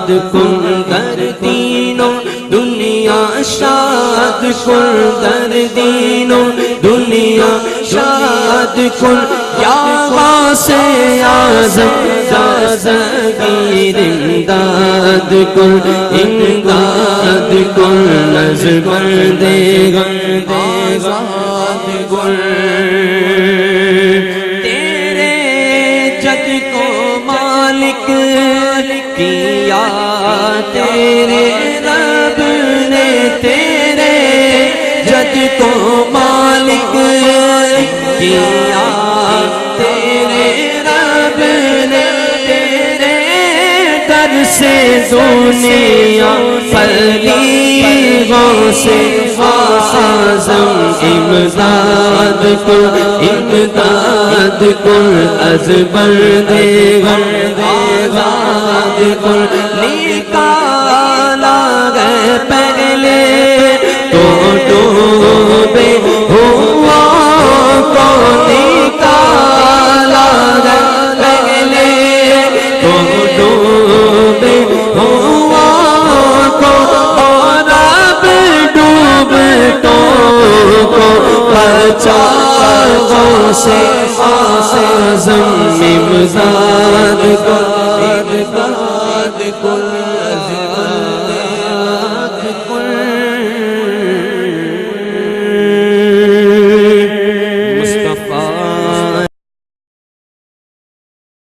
شاد کن در دین و دنیا شاد کن در دین و دنیا شاد کن یا غوث اعظم دستگیر امداد کن امداد کن نظر بندگان آزاد کن تیرے جد کو مالک کیا تیرے رب نے تیرے جد کو مالک کیا تیرے رب نے تیرے در سے دنیا پلیغوں سے اعظم امداد کن امداد کن از بندگان آزاد کن نکالا گئے پہلے تو ڈوبے ہوا کو نکالا گئے پہلے تو ڈوبے ہوا کو اور اب ڈوبتوں کو بچاؤ سے اعظم امداد کن